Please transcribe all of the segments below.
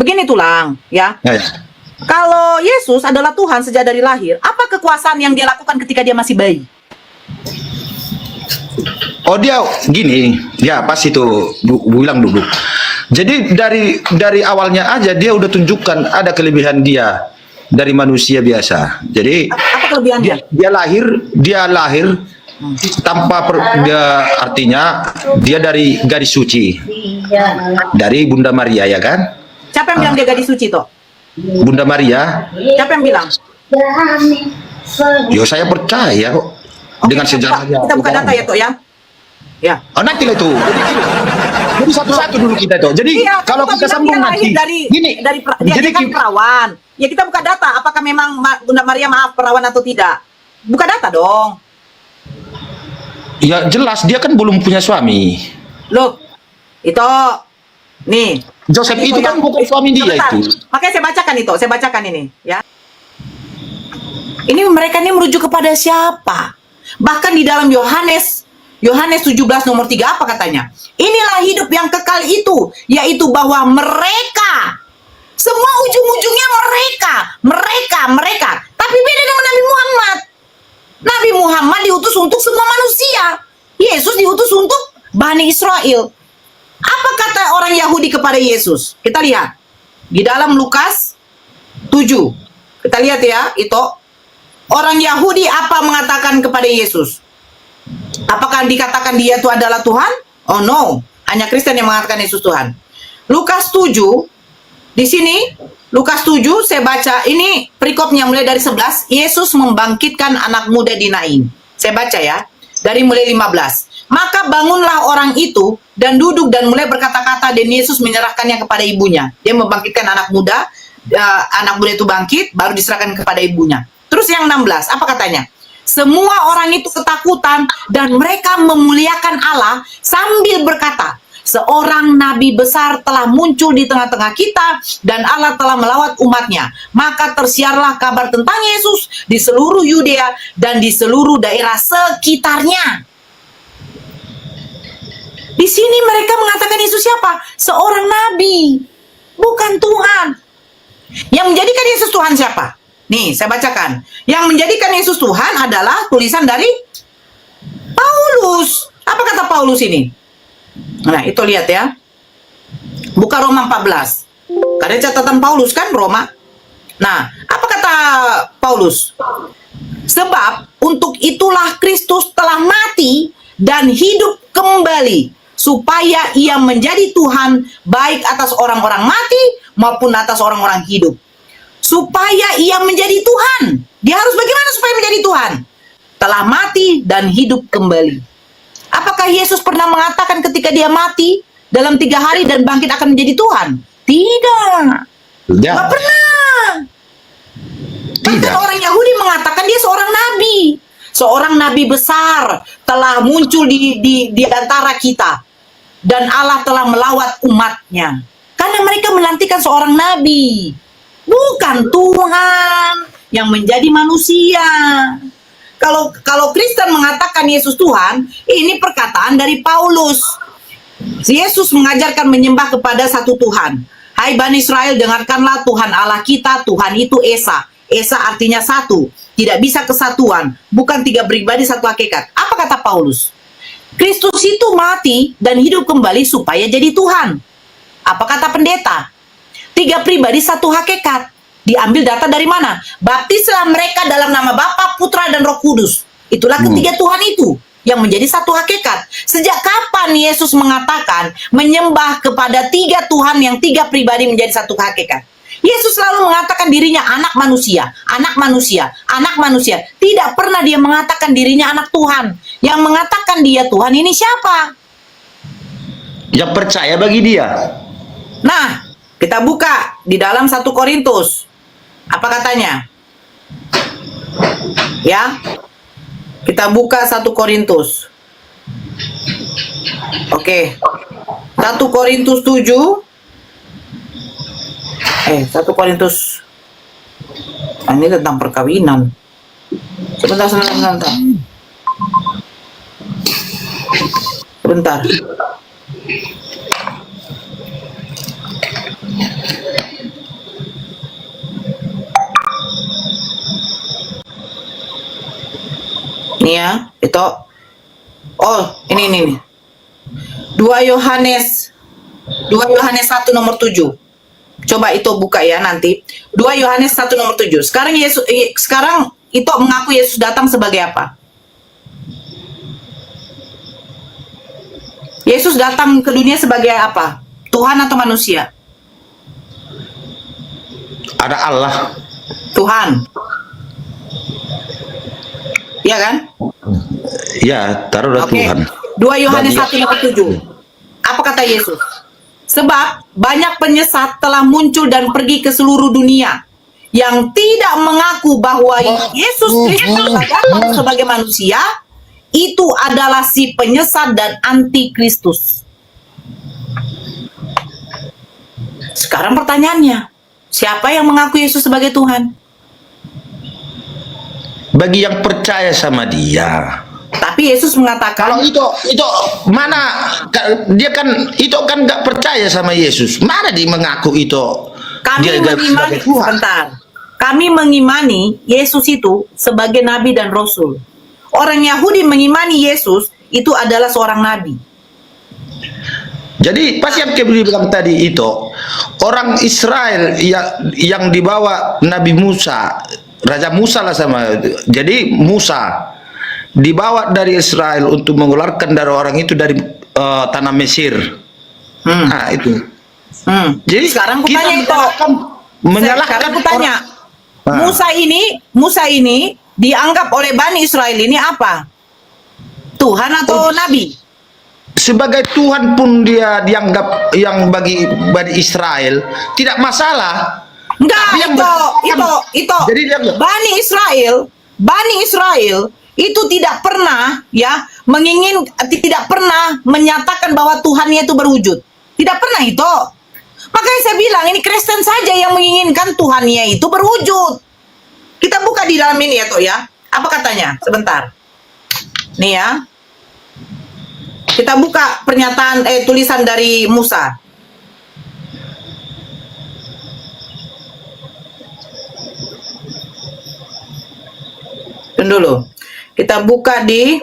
Begini tulang, ya. Ya, ya. Kalau Yesus adalah Tuhan sejak dari lahir, apa kekuasaan yang dia lakukan ketika dia masih bayi? Oh dia gini, ya pas itu bilang dulu. Jadi dari awalnya aja dia udah tunjukkan ada kelebihan dia dari manusia biasa. Jadi Apa kelebihannya? dia lahir tanpa dia artinya dia dari gadis suci, dari Bunda Maria ya kan? Siapa yang bilang dia gadis suci toh? Bunda Maria. Siapa yang bilang? Yo saya percaya kok dengan sejarahnya. Kita buka data ya toh ya. Ya. Oh nanti lah itu. Jadi satu-satu dulu kita itu. Jadi Iya, kalau kita bilang sambung dia lahir nanti, dia jadi kan perawan. Ya kita buka data, apakah memang Bunda Maria perawan atau tidak? Buka data dong. ya jelas dia kan belum punya suami. Loh, itu nih. Joseph itu kan bukan suami dia Sebentar. itu. Makanya saya bacakan ini, ya. Ini mereka ini merujuk kepada siapa? Bahkan di dalam Yohanes 17 nomor 3 apa katanya? Inilah hidup yang kekal itu, yaitu bahwa mereka, semua ujung-ujungnya mereka. Tapi beda dengan Nabi Muhammad. Nabi Muhammad diutus untuk semua manusia. Yesus diutus untuk Bani Israel. Apa kata orang Yahudi kepada Yesus? Kita lihat di dalam Lukas 7. Kita lihat ya, itu orang Yahudi apa mengatakan kepada Yesus? Apakah dikatakan dia itu adalah Tuhan? Oh no, hanya Kristen yang mengatakan Yesus Tuhan. Lukas 7, di sini Lukas 7 saya baca ini perikopnya mulai dari 11. Yesus membangkitkan anak muda di Nain. Saya baca ya, dari mulai 15. Maka bangunlah orang itu dan duduk dan mulai berkata-kata, dan Yesus menyerahkannya kepada ibunya. Dia membangkitkan anak muda itu bangkit, baru diserahkan kepada ibunya. Terus yang 16, apa katanya? Semua orang itu ketakutan dan mereka memuliakan Allah sambil berkata, seorang nabi besar telah muncul di tengah-tengah kita dan Allah telah melawat umatnya. Maka tersiarlah kabar tentang Yesus di seluruh Yudea dan di seluruh daerah sekitarnya. Di sini mereka mengatakan Yesus siapa? Seorang nabi, bukan Tuhan. Yang menjadikan Yesus Tuhan siapa? Nih, saya bacakan. Yang menjadikan Yesus Tuhan adalah tulisan dari Paulus. Apa kata Paulus ini? Nah, itu lihat ya. Buka Roma 14. Karena catatan Paulus kan Roma. Nah, apa kata Paulus? Sebab untuk itulah Kristus telah mati dan hidup kembali, supaya ia menjadi Tuhan baik atas orang-orang mati maupun atas orang-orang hidup. Supaya ia menjadi Tuhan. Dia harus bagaimana supaya menjadi Tuhan? Telah mati dan hidup kembali. Apakah Yesus pernah mengatakan ketika dia mati dalam 3 hari dan bangkit akan menjadi Tuhan? Tidak. Tidak pernah. Bahkan orang Yahudi mengatakan dia seorang nabi. Seorang nabi besar telah muncul di antara kita. Dan Allah telah melawat umatnya. Karena mereka menantikan seorang nabi. Bukan Tuhan yang menjadi manusia. Kalau Kristen mengatakan Yesus Tuhan, ini perkataan dari Paulus. Yesus mengajarkan menyembah kepada satu Tuhan. Hai Bani Israel, dengarkanlah Tuhan Allah kita, Tuhan itu Esa. Esa artinya satu, tidak bisa kesatuan, bukan 3 pribadi satu hakikat. Apa kata Paulus? Kristus itu mati dan hidup kembali supaya jadi Tuhan. Apa kata pendeta? 3 pribadi satu hakikat. Diambil data dari mana? Baptislah mereka dalam nama Bapa, Putra, dan Roh Kudus. Itulah ketiga Tuhan itu yang menjadi satu hakikat. Sejak kapan Yesus mengatakan menyembah kepada 3 Tuhan yang 3 pribadi menjadi satu hakikat? Yesus selalu mengatakan dirinya anak manusia, anak manusia, anak manusia. Tidak pernah dia mengatakan dirinya anak Tuhan. Yang mengatakan dia Tuhan ini siapa? Yang percaya bagi dia. Nah, kita buka di dalam 1 Korintus. Apa katanya? Ya. Kita buka 1 Korintus. Oke. 1 Korintus 7. 1 Korintus. Ini tentang perkawinan. Sebentar. Sebentar. Nih ya, itu. Oh, ini nih. 2 Yohanes 1 nomor 7. Coba itu buka ya nanti. 2 Yohanes 1 nomor 7. Sekarang itu mengaku Yesus datang sebagai apa? Yesus datang ke dunia sebagai apa? Tuhan atau manusia? Ada Allah. Tuhan. Iya kan? Ya, taruh Oke. Tuhan. 2 Yohanes Bagi- 1 nomor 7. Apa kata Yesus? Sebab banyak penyesat telah muncul dan pergi ke seluruh dunia yang tidak mengaku bahwa Yesus Kristus datang sebagai manusia, itu adalah si penyesat dan antikristus. Sekarang pertanyaannya, siapa yang mengaku Yesus sebagai Tuhan? Bagi yang percaya sama dia. Tapi Yesus mengatakan, Kalau itu mana dia kan itu kan nggak percaya sama Yesus. Mana dia mengaku itu? kami Dia mengimani, sebagai Tuhan. sebentar, kami mengimani Yesus itu sebagai nabi dan rasul. Orang Yahudi mengimani Yesus itu adalah seorang nabi. Jadi pas yang Kebri bilang tadi itu orang Israel yang dibawa Nabi Musa, Raja Musa lah sama. Jadi Musa dibawa dari Israel untuk mengeluarkan dari orang itu dari tanah Mesir. Nah itu. Jadi Sekarang kita kutanya itu. menyalahkan Sekarang kutanya, orang. Musa ini dianggap oleh Bani Israel ini apa? Tuhan atau nabi? Sebagai Tuhan pun dia dianggap yang bagi Israel tidak masalah. Enggak, Tapi yang itu. Jadi dia enggak. Bani Israel itu tidak pernah tidak pernah menyatakan bahwa Tuhannya itu berwujud. Tidak pernah itu. Makanya saya bilang ini Kristen saja yang menginginkan Tuhannya itu berwujud. Kita buka di dalam ini ya toh ya. Apa katanya? Sebentar. Nih ya. Kita buka pernyataan tulisan dari Musa. Tunggu dulu. Kita buka di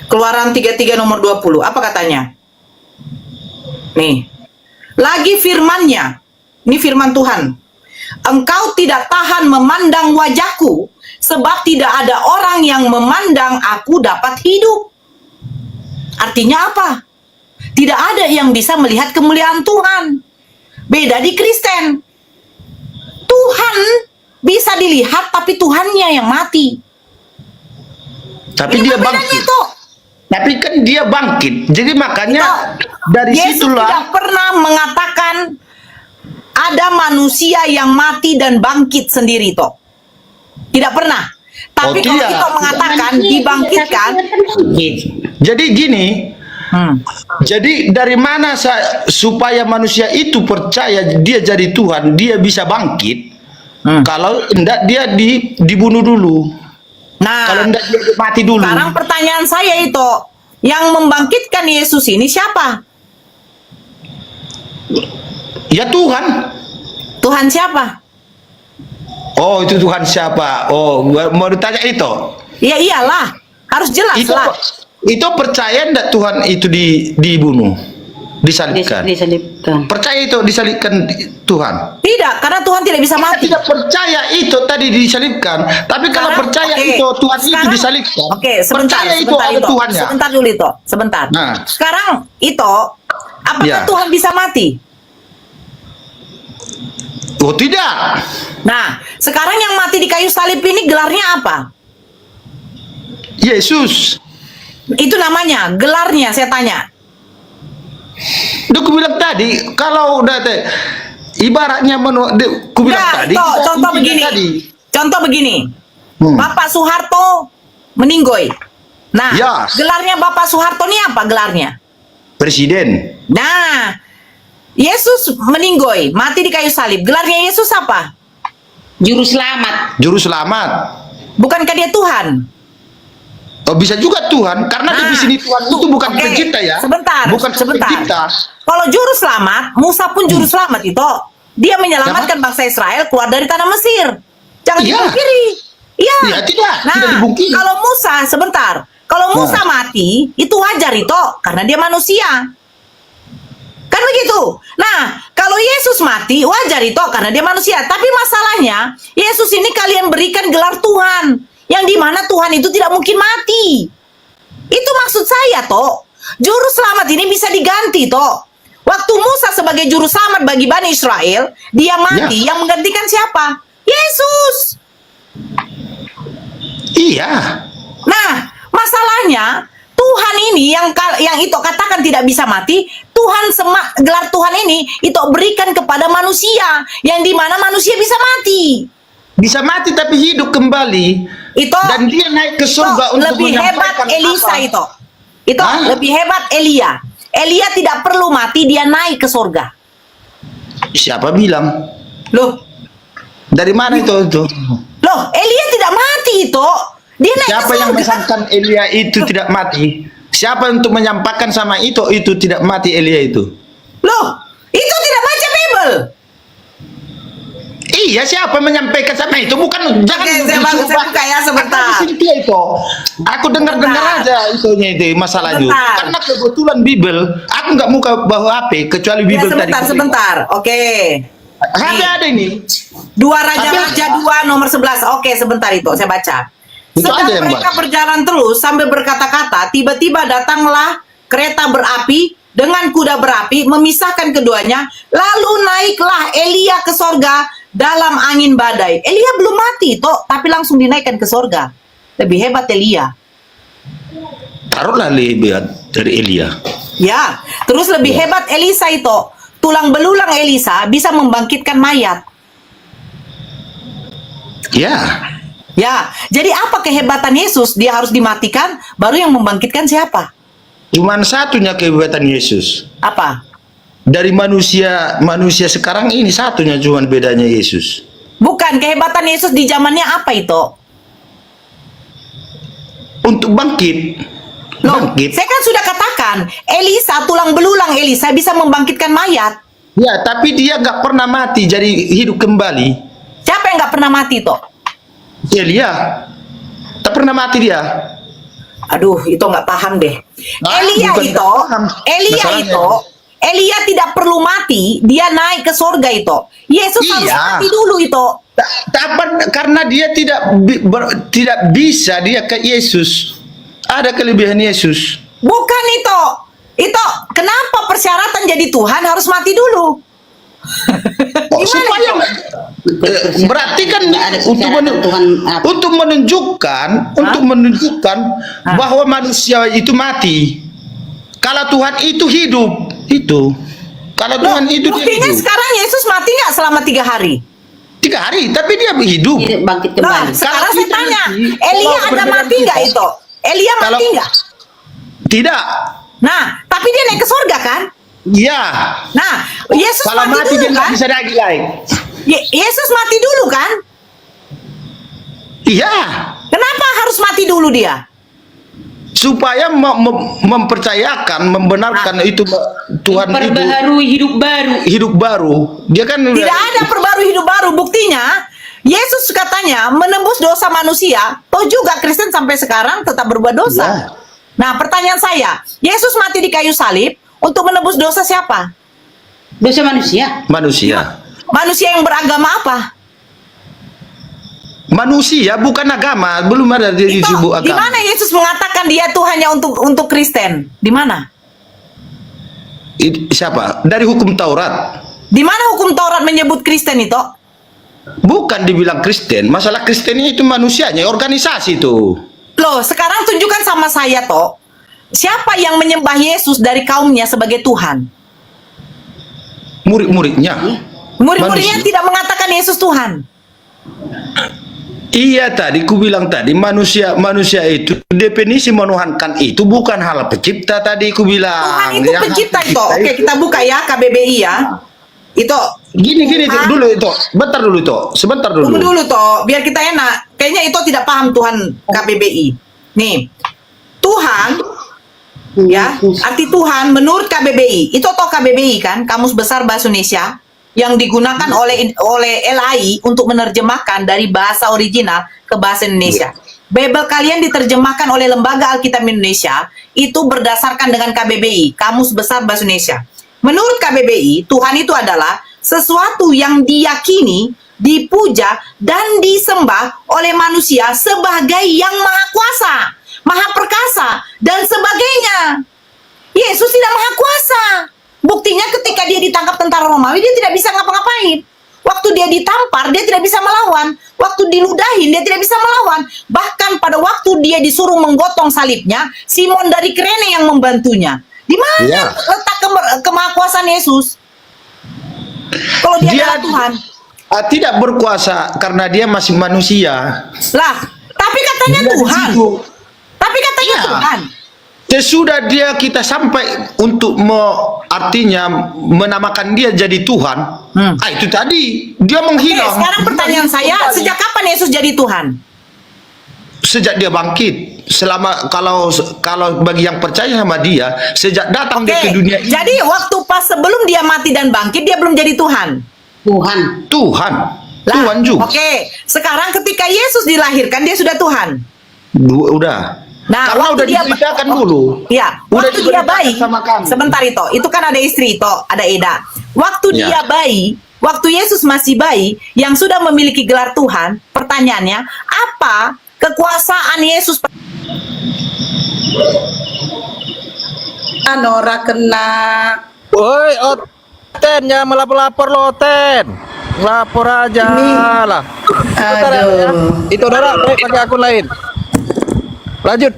Keluaran 33 nomor 20. Apa katanya? Nih. Lagi firman-Nya. Ini firman Tuhan. Engkau tidak tahan memandang wajahku, sebab tidak ada orang yang memandang aku dapat hidup. Artinya apa? Tidak ada yang bisa melihat kemuliaan Tuhan. Beda di Kristen. Tuhan bisa dilihat, tapi Tuhannya yang mati. Tapi Ini dia bedanya bangkit. itu. Tapi kan dia bangkit. Jadi makanya dari Yesus situlah tidak pernah mengatakan ada manusia yang mati dan bangkit sendiri toh. Tidak pernah. Tapi kalau tidak. kita mengatakan dibangkitkan, Jadi gini, jadi dari mana supaya manusia itu percaya dia jadi Tuhan, dia bisa bangkit? Kalau enggak dia dibunuh dulu. nah, Kalau enggak dia mati dulu. sekarang pertanyaan saya itu, yang membangkitkan Yesus ini siapa? Ya Tuhan. Tuhan siapa? Oh, itu Tuhan siapa? Oh, mau ditanya itu. Ya iyalah, harus jelas lah. Itu percaya enggak Tuhan itu dibunuh, disalibkan? Disalibkan. Percaya itu disalibkan Tuhan? Tidak, karena Tuhan tidak bisa Kita mati. tidak percaya itu tadi disalibkan, tapi kalau Sekarang, percaya oke, itu Tuhan itu sekarang- disalibkan, Oke, sebentar, percaya itu sebentar ada itu. Tuhannya. Sebentar dulu itu, sebentar. Nah. Sekarang itu, apakah Ya. Tuhan bisa mati? Oh tidak, Nah, sekarang yang mati di kayu salib ini gelarnya apa? Yesus. Itu namanya, gelarnya saya tanya. Udah ku bilang tadi, kalau udah ibaratnya ku bilang Enggak, tadi. itu kita contoh bilang begini. tadi. Contoh begini. Hmm. Bapak Soeharto meninggoy. Nah, Ya. gelarnya Bapak Soeharto ini apa gelarnya? Presiden. Nah, Yesus meninggoy, mati di kayu salib. Gelarnya Yesus apa? Juru selamat. Juru selamat. Bukankah dia Tuhan? Oh bisa juga Tuhan, karena Nah, di sini Tuhan itu bukan oke, pencipta ya. Sebentar, Bukan sebentar. pencipta. Kalau juru selamat, Musa pun juru selamat itu. Dia menyelamatkan bangsa Israel keluar dari tanah Mesir. Jangan Iya. dipungkiri. Iya. Ya, tidak Nah, dibungkiri. kalau Musa, sebentar. Kalau Musa mati, itu wajar itu, karena dia manusia. Kan begitu. Nah, kalau Yesus mati, wajar itu, karena dia manusia. Tapi masalahnya, Yesus ini kalian berikan gelar Tuhan. Yang dimana Tuhan itu tidak mungkin mati. Itu maksud saya, toh. Juru selamat ini bisa diganti, toh. Waktu Musa sebagai juru selamat bagi Bani Israel, dia mati, yang menggantikan siapa? Yesus. Iya. Nah, masalahnya Tuhan ini yang itu katakan tidak bisa mati, gelar Tuhan ini itu berikan kepada manusia, yang dimana manusia bisa mati. Bisa mati tapi hidup kembali. Itu Dan dia naik ke surga untuk lebih hebat menyampaikan Elisa apa? itu. Itu Hah? lebih hebat Elia. Elia tidak perlu mati, dia naik ke surga. Siapa bilang? Loh, Dari mana itu? Elia tidak mati itu. Dia naik Siapa ke yang surga. menyatakan Elia itu tidak mati? Siapa untuk menyampaikan sama itu tidak mati Elia itu? Loh, itu tidak baca Bible. Iya, siapa menyampaikan sama itu? Bukan, jangan saya buka ya sebentar. Aku itu. Aku dengar-dengar Sebentar. aja itunya itu masalahnya. Sebentar. Karena kebetulan Bible, aku nggak muka bawa HP kecuali Ya, Bible tadi. sebentar. Oke. HP ada ini. 2 Raja-Raja 2 nomor 11. Oke, sebentar itu saya baca. Itu Sedang aja yang mereka baca. berjalan terus sambil berkata-kata, tiba-tiba datanglah kereta berapi dengan kuda berapi memisahkan keduanya, lalu naiklah Elia ke sorga dalam angin badai. Elia belum mati toh, tapi langsung dinaikkan ke sorga. Lebih hebat Elia. Taruhlah lebih dari Elia. Ya, terus lebih hebat Elisa itu. Tulang belulang Elisa bisa membangkitkan mayat. Ya, Ya, jadi apa kehebatan Yesus? Dia harus dimatikan, baru yang membangkitkan siapa? cuman satunya kehebatan Yesus. Apa? Dari manusia sekarang ini satunya cuman bedanya Yesus. Bukan, kehebatan Yesus di zamannya apa itu? Untuk bangkit. Loh, Bangkit. saya kan sudah katakan, Elisa, tulang belulang Elisa bisa membangkitkan mayat. Ya, tapi dia nggak pernah mati jadi hidup kembali. Siapa yang nggak pernah mati toh? Elia tak pernah mati dia. Aduh, itu nggak paham deh. Ah, Elia bukan itu, nggak paham. Masalahnya. Elia tidak perlu mati, dia naik ke surga itu. Yesus harus Iya. mati dulu itu. Karena dia tidak bisa dia ke Yesus. Ada kelebihan Yesus. Bukan itu. Itu kenapa persyaratan jadi Tuhan harus mati dulu? Oh, supaya berarti kan Nggak ada untuk persyaratan Tuhan apa? untuk menunjukkan bahwa manusia itu mati. Kalau Tuhan itu hidup, itu. Kalau Tuhan itu dia Buktinya hidup. sekarang Yesus mati nggak selama 3 hari? 3 hari, tapi dia hidup. Dia bangkit Nah, kembali. sekarang Kalau saya kita tanya, nanti, Elia kalau ada berbeda mati nggak kita- itu? Elia mati Kalau- nggak? Tidak. Nah, tapi dia naik ke surga kan? Iya. Nah, Yesus Kalau mati mati dulu dia nggak kan? bisa lagi naik. Yesus mati dulu kan? Iya. Kenapa harus mati dulu dia? Supaya mempercayakan, membenarkan itu Tuhan itu Perbaharui hidup baru. hidup baru. Dia kan Tidak ada perbaru hidup baru. Buktinya, Yesus katanya menembus dosa manusia. Toh juga Kristen sampai sekarang tetap berbuat dosa. Ya. Nah, pertanyaan saya, Yesus mati di kayu salib untuk menebus dosa siapa? Dosa manusia. manusia. Manusia yang beragama apa? Manusia bukan agama, belum ada di Itu sebuah di agama. mana Yesus mengatakan dia itu hanya untuk Kristen? Di mana? Siapa? Dari hukum Taurat. Di mana hukum Taurat menyebut Kristen itu? Bukan dibilang Kristen. Masalah Kristen itu manusianya, organisasi itu. Loh, sekarang tunjukkan sama saya toh. Siapa yang menyembah Yesus dari kaumnya sebagai Tuhan? Murid-muridnya. Murid-muridnya Manusia. tidak mengatakan Yesus Tuhan. Iya, tadi ku bilang tadi manusia itu definisi menuhankan itu bukan hal pencipta, tadi ku bilang. Tuhan itu Yang pencipta itu. pencipta Oke, kita buka ya KBBI ya. Itu Gini Tuhan. dulu itu. Sebentar dulu. Tunggu dulu toh, biar kita enak. Kayaknya itu tidak paham Tuhan KBBI. Nih, Tuhan ya, arti Tuhan menurut KBBI. Itu toh KBBI kan, Kamus Besar Bahasa Indonesia. yang digunakan oleh LAI untuk menerjemahkan dari bahasa original ke bahasa Indonesia. Bible kalian diterjemahkan oleh Lembaga Alkitab Indonesia itu berdasarkan dengan KBBI, Kamus Besar Bahasa Indonesia. Menurut KBBI, Tuhan itu adalah sesuatu yang diyakini, dipuja, dan disembah oleh manusia sebagai yang maha kuasa, maha perkasa, dan sebagainya. Yesus tidak maha kuasa. Buktinya ketika dia ditangkap tentara Romawi, dia tidak bisa ngapa-ngapain. Waktu dia ditampar, dia tidak bisa melawan. Waktu diludahin, dia tidak bisa melawan. Bahkan pada waktu dia disuruh menggotong salibnya, Simon dari Kirene yang membantunya. Di mana letak kemahakuasaan Yesus? Kalau dia adalah Tuhan. Tidak berkuasa karena dia masih manusia. Lah, tapi katanya Dia di Tuhan. situ. Tapi katanya Iya. Tuhan. Sesudah kita sampai untuk artinya menamakan dia jadi Tuhan, itu tadi dia Oke, menghilang. sekarang pertanyaan saya, sejak kapan Yesus jadi Tuhan? Sejak dia bangkit. Selama kalau bagi yang percaya sama dia, sejak datang dia ke dunia ini, Jadi waktu pas sebelum dia mati dan bangkit, dia belum jadi Tuhan. Tuhan. Tuhan. Lah, Tuhan juga. Oke, sekarang ketika Yesus dilahirkan, dia sudah Tuhan. Udah. Nah, Karena waktu udah dia diceritakan dulu. Ya, Udah waktu dia diceritakan bayi, sama kami. sebentar itu kan ada istri itu, ada Eda. Waktu Ya. dia bayi, waktu Yesus masih bayi, yang sudah memiliki gelar Tuhan, pertanyaannya, apa kekuasaan Yesus? Nora kena. Woi, Oten, jangan melapor-lapor lo, Oten. Lapor aja lah. Sebentar ya. Itu Dora, pakai akun lain. Lanjut,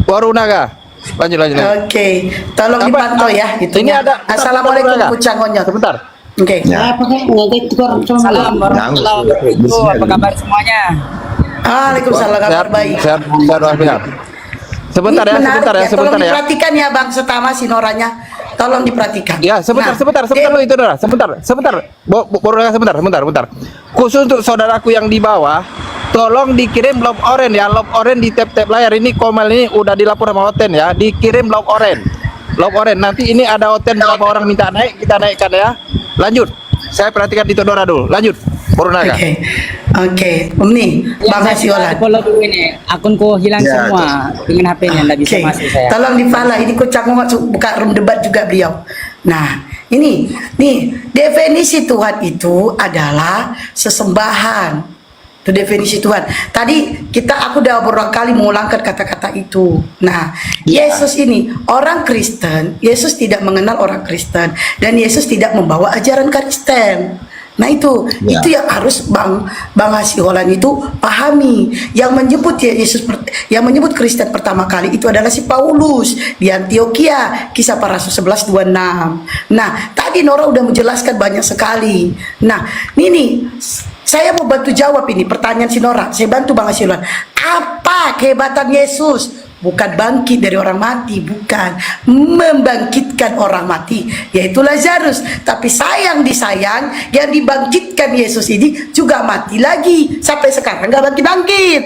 Waru Naga. Lanjut. Oke, tolong Apa? dipantau ya Ini itunya. ada. Assalamualaikum Naga. Kucangonyo. Sebentar. Oke. Ya. Apa kayak nggak tukar sama Salam warahmatullahi wabarakatuh. Apa kabar semuanya? Waalaikumsalam, kabar baik. Sehat. Sebentar Ini ya, menarik sebentar ya, Tolong sebentar ya. diperhatikan ya Bang Setama si Noranya. Tolong diperhatikan. Ya, sebentar Nah, dulu itu Dora. Sebentar. Baru sebentar. Khusus untuk saudaraku yang di bawah, tolong dikirim love orange ya, love orange di tab layar ini. Komel ini udah dilapor sama Oten ya, dikirim love orange. Nanti ini ada Oten berapa orang minta naik, kita naikkan ya. Lanjut. Saya perhatikan itu Dora dulu. Lanjut. Baru Naga. Oke. Nih, Bang Hasiolan. Follow dulu ini. Akunku hilang Ya, semua. Dengan HP-nya nggak bisa Oke, masuk saya. tolong di-follow. Ini Kucang masuk buka room debat juga beliau. Nah, ini nih definisi Tuhan itu adalah sesembahan. Itu definisi Tuhan. Tadi aku udah beberapa kali mengulangkan kata-kata itu. Nah, Yesus ini orang Kristen, Yesus tidak mengenal orang Kristen dan Yesus tidak membawa ajaran Kristen. Nah itu yang harus Bang Hasiolan itu pahami. Yang menyebut Kristen pertama kali itu adalah si Paulus di Antioquia, Kisah Para Rasul 11:26. Nah, tadi Nora udah menjelaskan banyak sekali. Nah, ini saya mau bantu jawab ini pertanyaan si Nora. Saya bantu Bang Hasiolan. Apa kehebatan Yesus? Bukan bangkit dari orang mati, bukan membangkitkan orang mati, yaitu Lazarus. Tapi sayang disayang, yang dibangkitkan Yesus ini juga mati lagi sampai sekarang nggak bangkit.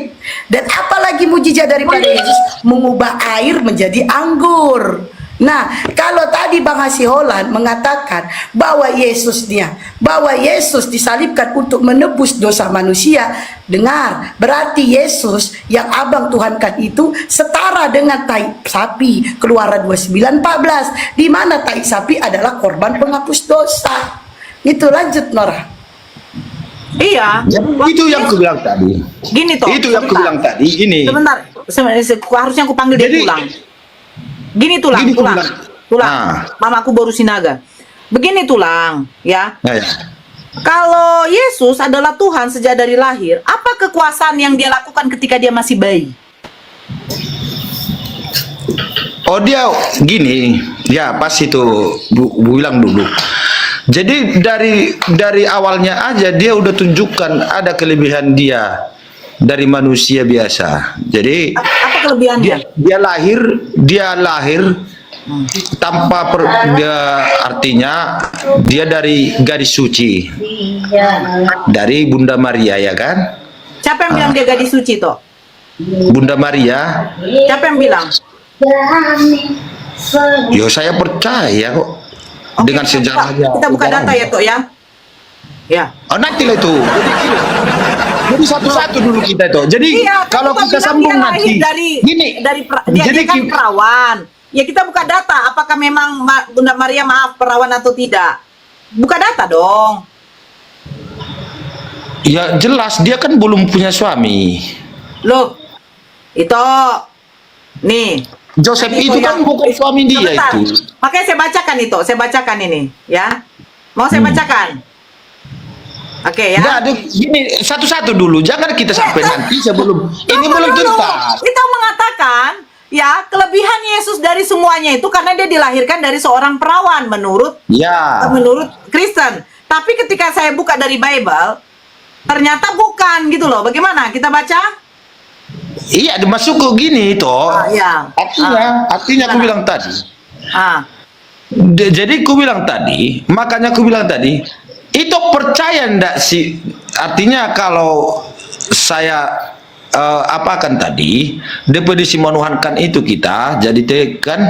Dan apalagi mujizat daripada Yesus mengubah air menjadi anggur. Nah, kalau tadi Bang Hasiolan mengatakan bahwa Yesus disalibkan untuk menebus dosa manusia, dengar, berarti Yesus yang Abang tuhankan itu setara dengan tai sapi, Keluaran 29:14, di mana tai sapi adalah korban penghapus dosa. Itu lanjut Nora. Iya. Itu yang aku bilang tadi. Gini toh. Itu yang aku bilang tadi. Ini. Sebentar. Harusnya aku panggil dia Jadi- pulang. Gini tulang. Nah. Mamaku baru sinaga. Begini tulang, ya. Nah, ya. Kalau Yesus adalah Tuhan sejak dari lahir, apa kekuasaan yang dia lakukan ketika dia masih bayi? Oh dia gini, ya pas itu Bu bilang dulu. Jadi dari awalnya aja dia udah tunjukkan ada kelebihan dia dari manusia biasa. Jadi Apa kelebihannya? dia lahir tanpa artinya dia dari gadis suci, dari Bunda Maria ya kan? Siapa yang bilang dia gadis suci toh? Bunda Maria. Siapa yang bilang? Yo saya percaya kok dengan sejarahnya. Kita buka data ya toh ya. Ya. Oh, nanti lah itu. Jadi satu-satu dulu kita itu. Jadi Iya, kalau kan kita bilang sambung dia nanti, lahir gini. dia jadi kan perawan. Ya kita buka data apakah memang Bunda Maria perawan atau tidak. Buka data dong. ya jelas dia kan belum punya suami. Loh. Itu nih. Joseph Nanti itu kau kan yang- bukan suami dia Sebentar. itu. Makanya saya bacakan itu. Saya bacakan ini, ya. Mau saya bacakan? Oke ya. Enggak, gini satu-satu dulu. Jangan kita sampai nanti sebelum ini belum tuntas. Kita mengatakan ya kelebihan Yesus dari semuanya itu karena dia dilahirkan dari seorang perawan menurut Ya. Kristen. Tapi ketika saya buka dari Bible ternyata bukan gitu loh. Bagaimana? Kita baca? Iya, dimasuk ke gini toh. Iya. Artinya aku bilang tadi. Ah. Jadi aku bilang tadi, makanya aku bilang tadi, itu percaya ndak sih? Artinya kalau saya apakan tadi, definisi menuhankan itu kita, jadi kan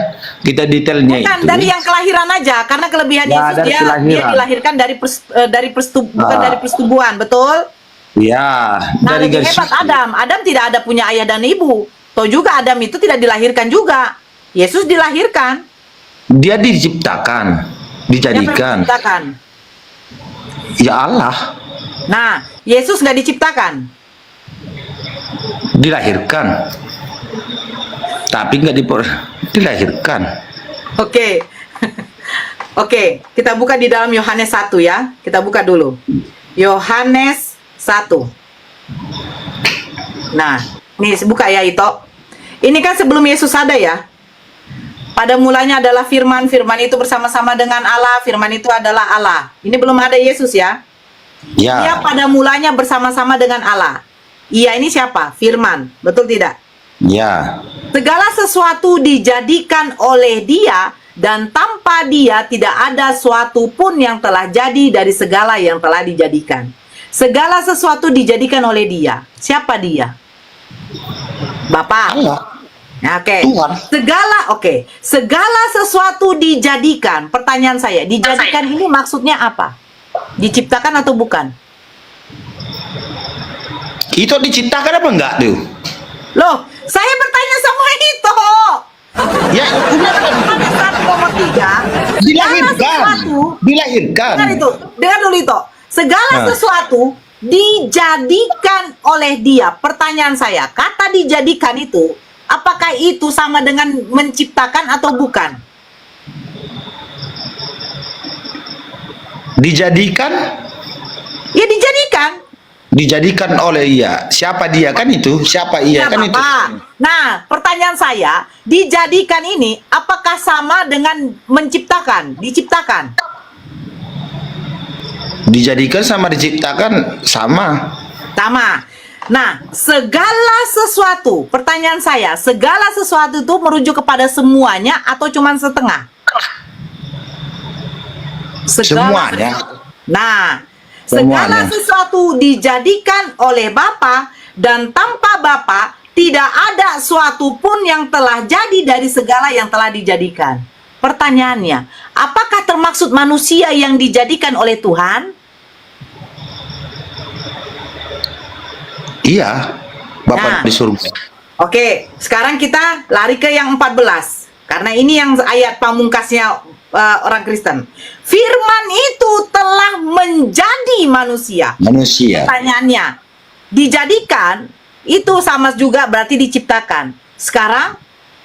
kita detailnya Bukan itu. dari yang kelahiran aja karena kelebihan Ya, Yesus dari dia kelahiran. dilahirkan dari bukan dari persetubuhan, betul? Ya, Nah, dari lebih garis hebat Adam. Adam tidak ada punya ayah dan ibu. Toh juga Adam itu tidak dilahirkan juga. Yesus dilahirkan. dia diciptakan, Siapa yang dijadikan. diciptakan? Ya Allah, Nah, Yesus nggak diciptakan. dilahirkan. Tapi nggak dilahirkan. Oke. Oke, kita buka di dalam Yohanes 1 ya. Kita buka dulu. Yohanes 1. Nah, nih buka ya Ito. Ini kan sebelum Yesus ada ya. Pada mulanya adalah firman, firman itu bersama-sama dengan Allah, firman itu adalah Allah. Ini belum ada Yesus ya. Ia Ya, pada mulanya bersama-sama dengan Allah. Ia ini siapa? Firman, betul tidak? ya. Segala sesuatu dijadikan oleh Dia dan tanpa Dia tidak ada suatu pun yang telah jadi dari segala yang telah dijadikan. Segala sesuatu dijadikan oleh Dia. Siapa Dia? Bapa. Allah. Oke. Tuhan. Segala sesuatu dijadikan. Pertanyaan saya, dijadikan ini maksudnya apa? Diciptakan atau bukan? Itu diciptakan apa enggak tuh? Loh, saya bertanya sama itu. Ya, itu Yohanes 1 nomor 3. dilahirkan. Dilahirkan. Dengar itu, dengar dulu itu. Segala Nah. sesuatu dijadikan oleh Dia. Pertanyaan saya, kata dijadikan itu, apakah itu sama dengan menciptakan atau bukan? Dijadikan, Ya dijadikan. dijadikan oleh Ia. Siapa dia kan itu? Siapa Ia Ya, kan itu? Bapak. Nah, pertanyaan saya, dijadikan ini apakah sama dengan menciptakan? Diciptakan. Dijadikan sama diciptakan sama. Sama. Nah, segala sesuatu, pertanyaan saya, segala sesuatu itu merujuk kepada semuanya atau cuma setengah? Semuanya. Nah, segala Semuanya. sesuatu dijadikan oleh Bapa dan tanpa Bapa tidak ada suatu pun yang telah jadi dari segala yang telah dijadikan. Pertanyaannya, apakah termaksud manusia yang dijadikan oleh Tuhan? Iya. Bapak Nah. di surga. Oke, sekarang kita lari ke yang 14. Karena ini yang ayat pamungkasnya orang Kristen. Firman itu telah menjadi manusia. Manusia. Pertanyaannya, dijadikan itu sama juga berarti diciptakan. Sekarang,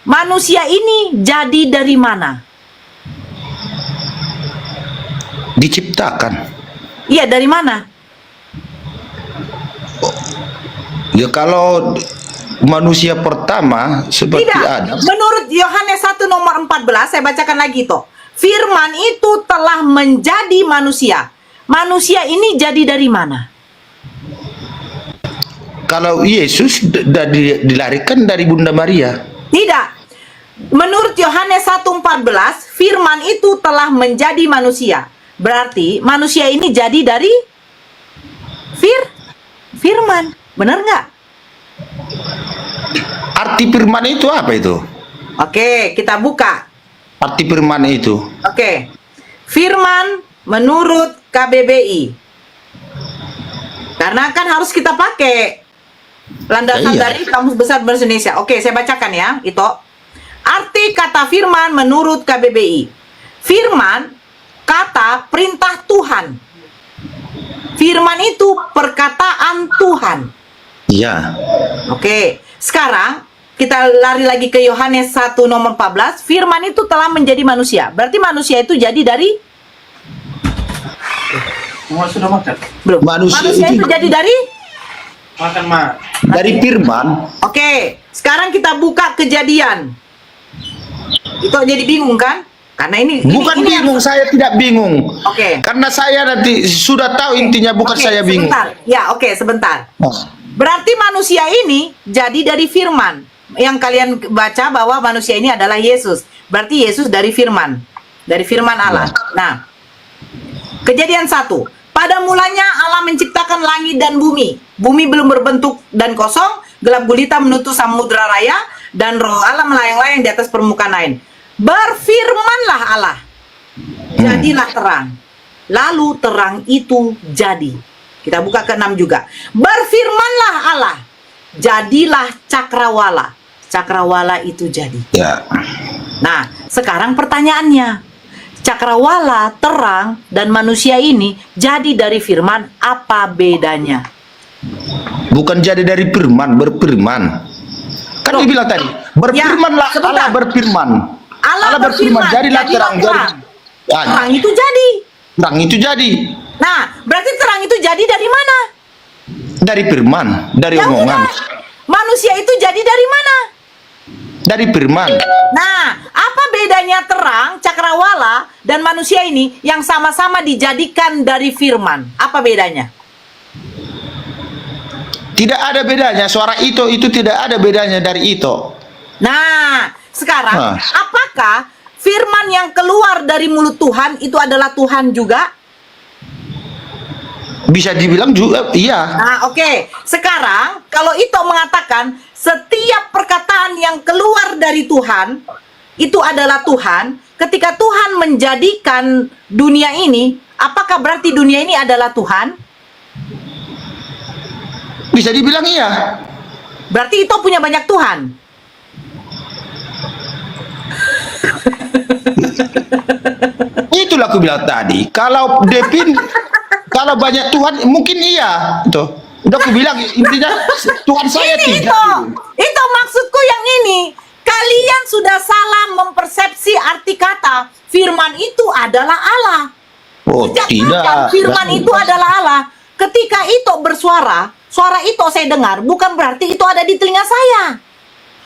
manusia ini jadi dari mana? Diciptakan. Iya, dari mana? Ya kalau manusia pertama seperti Tidak. Adam. Menurut Yohanes 1 nomor 14, saya bacakan lagi toh. Firman itu telah menjadi manusia. Manusia ini jadi dari mana? Kalau Yesus dilarikan dari Bunda Maria. Tidak. Menurut Yohanes 1:14, firman itu telah menjadi manusia. Berarti manusia ini jadi dari firman. Benar nggak? Arti firman itu apa itu? Oke, kita buka. Arti firman itu. Oke. Firman menurut KBBI. Karena kan harus kita pakai landasan Iya. dari Kamus Besar Bahasa Indonesia. Oke, saya bacakan ya, itu. Arti kata firman menurut KBBI. Firman, kata perintah Tuhan. Firman itu perkataan Tuhan. Iya. Oke, sekarang kita lari lagi ke Yohanes 1 nomor 14. Firman itu telah menjadi manusia. Berarti manusia itu jadi dari belum. Manusia itu itu jadi dari dari firman. Oke, sekarang kita buka Kejadian. Itu jadi bingung kan? Karena ini Bukan ini bingung, saya tidak bingung. Oke. Karena saya nanti sudah tahu intinya, bukan Oke, saya bingung. Sebentar. Ya, oke, sebentar. Oh. Berarti manusia ini jadi dari firman. Yang kalian baca bahwa manusia ini adalah Yesus. Berarti Yesus dari firman. Dari firman Allah. Nah, Kejadian 1. Pada mulanya Allah menciptakan langit dan bumi. Bumi belum berbentuk dan kosong, gelap gulita menutup samudra raya, dan roh Allah melayang-layang di atas permukaan air. Berfirmanlah Allah, jadilah terang. Lalu terang itu jadi. Kita buka ke 6 juga. Berfirmanlah Allah, jadilah cakrawala. Cakrawala itu jadi. Ya. Nah, sekarang pertanyaannya, cakrawala, terang, dan manusia ini jadi dari firman, apa bedanya? Bukan jadi dari firman, berfirman. Kan Loh. dibilang tadi, berfirmanlah, sebentar. Allah berfirman. Allah berfirman, jadilah terang. terang. Ah, Terang itu jadi. terang itu jadi Nah, berarti terang itu jadi dari mana? dari firman, dari Ya omongan, udah. Manusia itu jadi dari mana? dari firman. Nah, apa bedanya terang, cakrawala, dan manusia ini yang sama-sama dijadikan dari firman? Apa bedanya? Tidak ada bedanya. Suara itu tidak ada bedanya dari itu. Nah, sekarang Nah. apakah firman yang keluar dari mulut Tuhan itu adalah Tuhan juga? Bisa dibilang juga iya. Nah, oke. Sekarang kalau itu mengatakan setiap perkataan yang keluar dari Tuhan itu adalah Tuhan, ketika Tuhan menjadikan dunia ini, apakah berarti dunia ini adalah Tuhan? Bisa dibilang iya. Berarti itu punya banyak Tuhan. Itulah aku bilang tadi. Kalau kalau banyak Tuhan mungkin iya. Itu. Udah aku bilang intinya Tuhan saya Ini tidak. itu maksudku yang ini. Kalian sudah salah mempersepsi arti kata firman itu adalah Allah. Oh, Sejak tidak. kapan firman itu adalah Allah? Ketika itu bersuara, suara itu saya dengar, bukan berarti itu ada di telinga saya.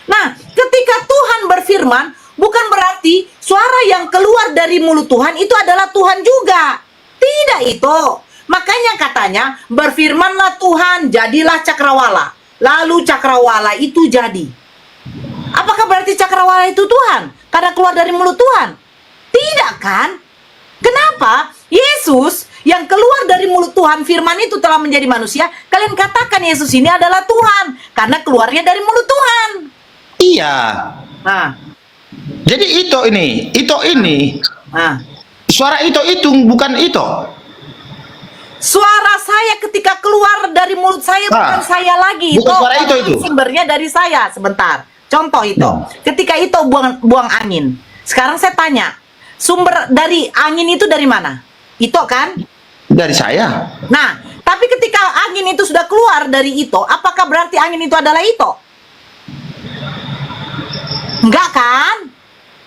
Nah, ketika Tuhan berfirman, bukan berarti suara yang keluar dari mulut Tuhan itu adalah Tuhan juga. Tidak itu. Makanya katanya, berfirmanlah Tuhan, jadilah cakrawala. Lalu cakrawala itu jadi. Apakah berarti cakrawala itu Tuhan? Karena keluar dari mulut Tuhan? Tidak kan? Kenapa? Yesus yang keluar dari mulut Tuhan, firman itu telah menjadi manusia. Kalian katakan Yesus ini adalah Tuhan. Karena keluarnya dari mulut Tuhan. Iya. Nah, Jadi itu ini. nah. Suara itu bukan itu. Suara saya ketika keluar dari mulut saya bukan saya lagi. Bukan suara itu. Sumbernya dari saya. Sebentar. Contoh itu. No. Ketika itu buang angin. Sekarang saya tanya. Sumber dari angin itu dari mana? Itu kan? Dari saya. Nah, tapi ketika angin itu sudah keluar dari itu, apakah berarti angin itu adalah itu? Enggak kan?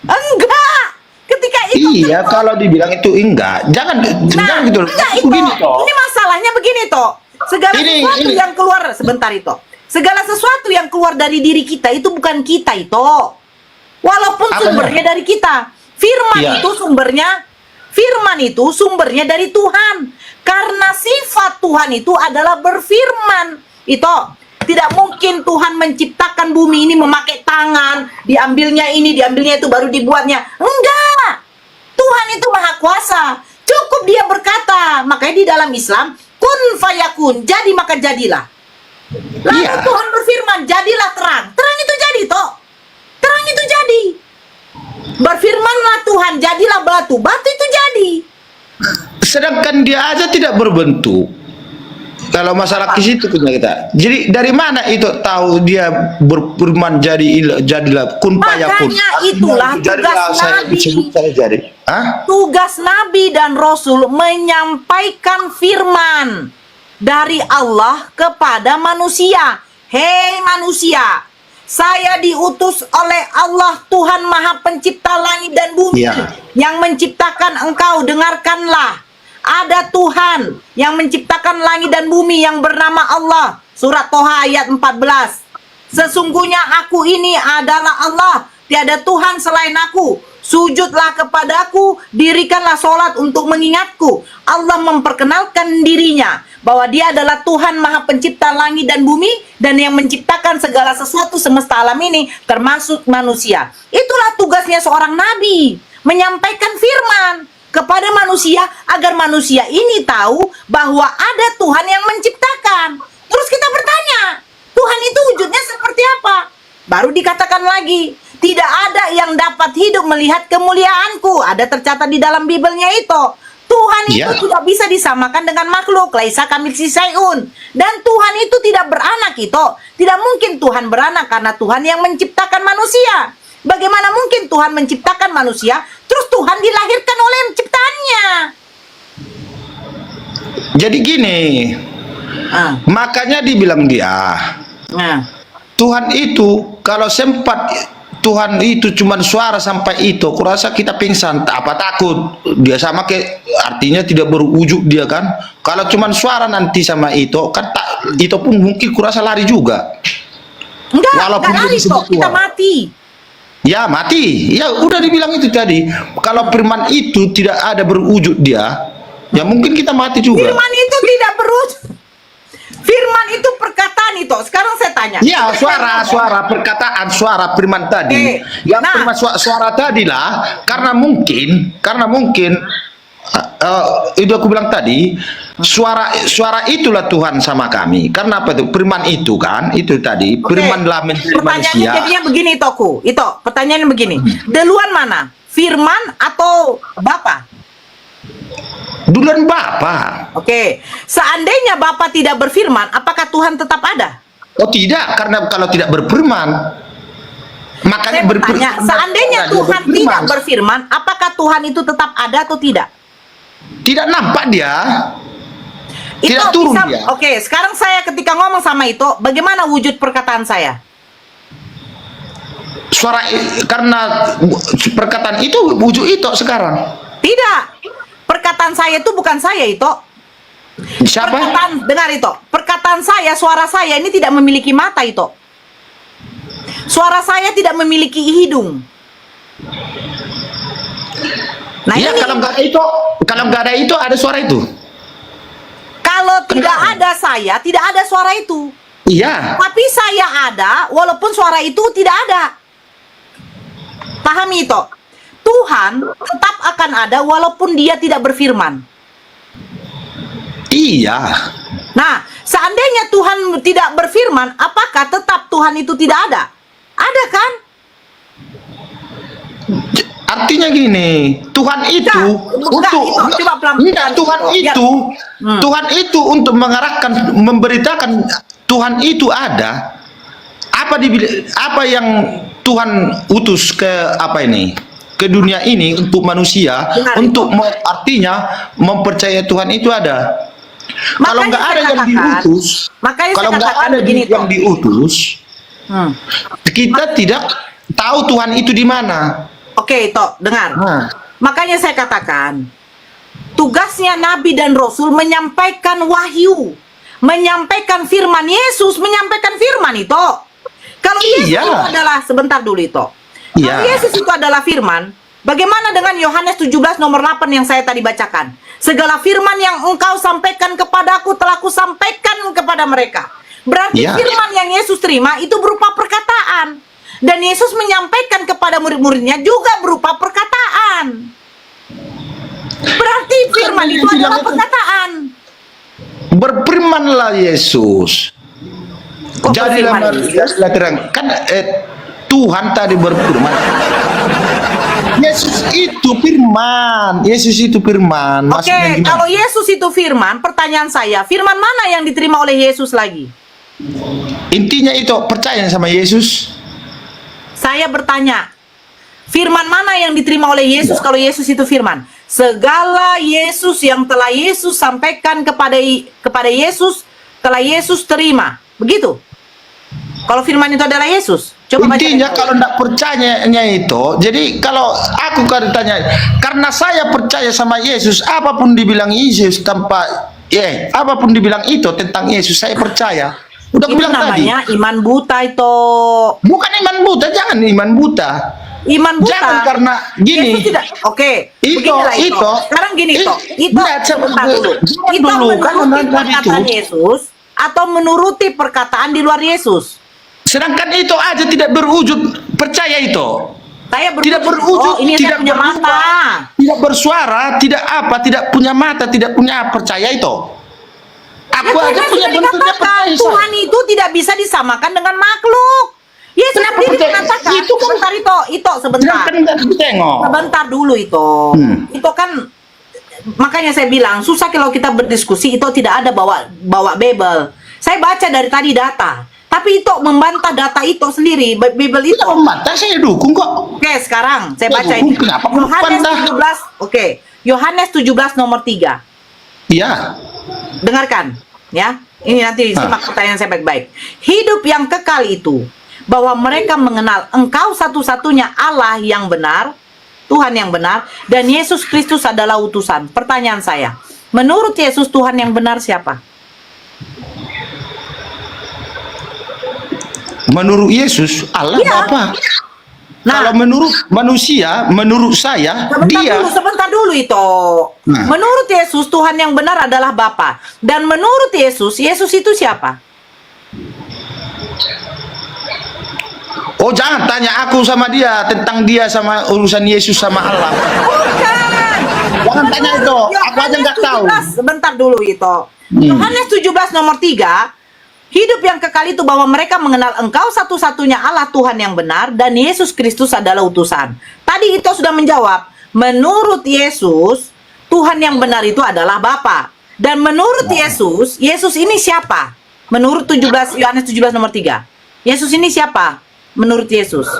Enggak. Ketika itu Iya, keluar- kalau dibilang itu enggak. Jangan gitu. enggak itu. Begini toh. Ini masalahnya begini toh. Segala sesuatu yang keluar sebentar itu. Segala sesuatu yang keluar dari diri kita itu bukan kita itu. Walaupun Apanya? sumbernya dari kita. Firman Iya. itu sumbernya dari Tuhan. Karena sifat Tuhan itu adalah berfirman. Itu tidak mungkin Tuhan menciptakan bumi ini memakai tangan, diambilnya ini, diambilnya itu baru dibuatnya. Enggak. Tuhan itu maha kuasa. Cukup dia berkata. Makanya di dalam Islam, kun fayakun, jadi maka jadilah. Lalu Iya. Tuhan berfirman, jadilah terang. Terang itu jadi toh. Terang itu jadi. Berfirmanlah Tuhan, jadilah batu. Batu itu jadi. Sedangkan dia aja tidak berbentuk. Kalau masalah kis itu punya kita. Jadi dari mana itu tahu dia berfirman jadilah kun fayakun. Makanya itulah tugas Nabi. Saya jadi. Hah? Tugas Nabi dan Rasul menyampaikan firman dari Allah kepada manusia. Hei manusia, saya diutus oleh Allah Tuhan Maha Pencipta langit dan bumi, Iya. yang menciptakan engkau. Dengarkanlah. Ada Tuhan yang menciptakan langit dan bumi yang bernama Allah. Surat Toha ayat 14. Sesungguhnya aku ini adalah Allah, tiada Tuhan selain aku. Sujudlah kepadaku, dirikanlah sholat untuk mengingatku. Allah memperkenalkan dirinya bahwa dia adalah Tuhan Maha Pencipta langit dan bumi, dan yang menciptakan segala sesuatu semesta alam ini, termasuk manusia. Itulah tugasnya seorang nabi, menyampaikan firman kepada manusia agar manusia ini tahu bahwa ada Tuhan yang menciptakan. Terus kita bertanya, Tuhan itu wujudnya seperti apa? Baru dikatakan lagi, tidak ada yang dapat hidup melihat kemuliaanku. Ada tercatat di dalam Bibelnya itu. Tuhan itu Ya. tidak bisa disamakan dengan makhluk. Laisa kamitslihi syai'un. Dan Tuhan itu tidak beranak itu. Tidak mungkin Tuhan beranak karena Tuhan yang menciptakan manusia. Bagaimana mungkin Tuhan menciptakan manusia, terus Tuhan dilahirkan oleh ciptaannya? Jadi gini, makanya dibilang dia, Tuhan itu kalau sempat Tuhan itu cuman suara sampai itu, kurasa kita pingsan, apa takut dia sama kayak artinya tidak berwujud dia kan. Kalau cuman suara nanti sama itu kan itu pun mungkin kurasa lari juga. Enggak lari kok, kita mati. Ya mati, ya udah dibilang itu tadi. Kalau firman itu tidak ada berwujud dia, ya mungkin kita mati juga. Firman itu tidak berwujud. Firman itu perkataan itu. Sekarang saya tanya. Ya suara perkataan suara firman tadi. Yang Nah. firman suara tadi lah, karena mungkin itu aku bilang tadi suara itulah Tuhan sama kami. Karena apa itu? Firman itu kan itu tadi firman dalam Pertanyaannya manusia. jadinya begini Toku. Itu pertanyaannya begini. Duluan mana? Firman atau Bapa? Duluan Bapa. Oke. Seandainya Bapa tidak berfirman, apakah Tuhan tetap ada? Oh tidak, karena kalau tidak berfirman, makanya Saya bertanya, seandainya Dia Tuhan tidak berfirman, apakah Tuhan itu tetap ada atau tidak? tidak nampak dia, Itu tidak turun bisa- dia. Oke, sekarang saya ketika ngomong sama itu, bagaimana wujud perkataan saya? Suara karena perkataan itu wujud itu sekarang. Tidak. Perkataan saya itu bukan saya itu. Siapa? Dengar itu. Perkataan saya, suara saya ini tidak memiliki mata itu. Suara saya tidak memiliki hidung. Nah Iya, ini, kalau nggak ada itu ada suara itu. kalau tidak ada saya, tidak ada suara itu. Iya. Tapi saya ada, walaupun suara itu tidak ada. Pahami itu. Tuhan tetap akan ada walaupun dia tidak berfirman. Iya. Nah, seandainya Tuhan tidak berfirman, apakah tetap Tuhan itu tidak ada? Ada kan? Artinya gini, Tuhan itu coba pelan-pelan. Tuhan itu untuk mengarahkan, memberitakan Tuhan itu ada. Apa yang Tuhan utus ke apa ini? Ke dunia ini untuk manusia, Benar, untuk artinya mempercayai Tuhan itu ada. Kalau Makanya nggak ada saya yang katakan- diutus, makanya kalau saya nggak katakan ada begini, yang Toh. diutus, kita tidak tahu Tuhan itu di mana. Oke, Tok, dengar. Nah. Makanya saya katakan, tugasnya Nabi dan Rasul menyampaikan wahyu, menyampaikan firman. Yesus menyampaikan firman itu. Kalau Yesus Iya. itu adalah, sebentar dulu itu. Kalau Iya. Yesus itu adalah firman, bagaimana dengan Yohanes 17 nomor 8 yang saya tadi bacakan? Segala firman yang engkau sampaikan kepadaku telah kusampaikan kepada mereka. Berarti Iya. firman yang Yesus terima itu berupa perkataan. Dan Yesus menyampaikan kepada murid-muridnya juga berupa perkataan. Berarti firman itu adalah perkataan. Berfirmanlah Yesus. Kok Jadilah berfirman Yesus? terang. Kan Tuhan tadi berfirman. Yesus itu firman. Yesus itu firman. Oke, Maksudnya gimana? kalau Yesus itu firman, pertanyaan saya, firman mana yang diterima oleh Yesus lagi? Intinya itu percaya sama Yesus. Saya bertanya, firman mana yang diterima oleh Yesus kalau Yesus itu firman? Segala Yesus yang telah Yesus sampaikan kepada Yesus, telah Yesus terima. Begitu? Kalau firman itu adalah Yesus. Coba baca. Intinya kalau tidak percayanya itu, jadi kalau aku kan tanya, karena saya percaya sama Yesus, apapun dibilang Yesus tanpa, apapun dibilang itu tentang Yesus, saya percaya. Udah aku Itu bilang tadi. namanya iman buta itu. Bukan iman buta, jangan iman buta. Iman buta. Jangan karena gini. Yesus tidak. Oke. Itu, beginilah itu. Sekarang gini Itu. toh. Itu Lihat, sebentar dulu. jangan Itu dulu, kan menuruti tadi perkataan itu. Yesus atau menuruti perkataan di luar Yesus. Sedangkan itu aja tidak berwujud percaya itu. Saya Tidak berwujud, Oh, ini tidak saya punya berubah, mata. tidak bersuara, tidak apa, tidak punya mata, tidak punya percaya itu. Aku Ya, aja Tuhan punya sudah bentuknya dikatakan, percaya. Tuhan itu tidak bisa disamakan dengan makhluk. Yesus Kenapa sendiri percaya? mengatakan. Itu kan- sebentar itu sebentar. Sedangkan nggak ditengok. Sebentar dulu itu. Itu kan makanya saya bilang susah kalau kita berdiskusi itu tidak ada bawa Bible. Saya baca dari tadi data, tapi itu membantah data itu sendiri. Bible itu. Tidak membantah, saya dukung kok. Oke, sekarang saya Ya, baca hukum ini. kenapa Yohanes membantah? 17. Oke, Yohanes 17 nomor 3. Iya. Dengarkan, ya. Ini nanti simak pertanyaan saya baik-baik. Hidup yang kekal itu bahwa mereka mengenal Engkau satu-satunya Allah yang benar, Tuhan yang benar, dan Yesus Kristus adalah utusan. Pertanyaan saya, menurut Yesus Tuhan yang benar siapa? Menurut Yesus, Allah Iya. Bapa. Nah, Kalau menurut manusia, menurut saya, dia sebentar dulu itu. Nah. Menurut Yesus Tuhan yang benar adalah Bapa. Dan menurut Yesus, Yesus itu siapa? Oh, jangan tanya aku sama dia tentang dia sama urusan Yesus sama Allah. Bukan. Jangan tanya itu. Aku aja nggak tahu. 17, sebentar dulu itu. Yohanes 17 nomor 3. Hidup yang kekal itu bahwa mereka mengenal Engkau satu-satunya Allah Tuhan yang benar dan Yesus Kristus adalah utusan. Tadi itu sudah menjawab. Menurut Yesus, Tuhan yang benar itu adalah Bapa. Dan menurut Yesus, Yesus ini siapa? Menurut Yohanes 17 nomor 3. Yesus ini siapa? Menurut Yesus.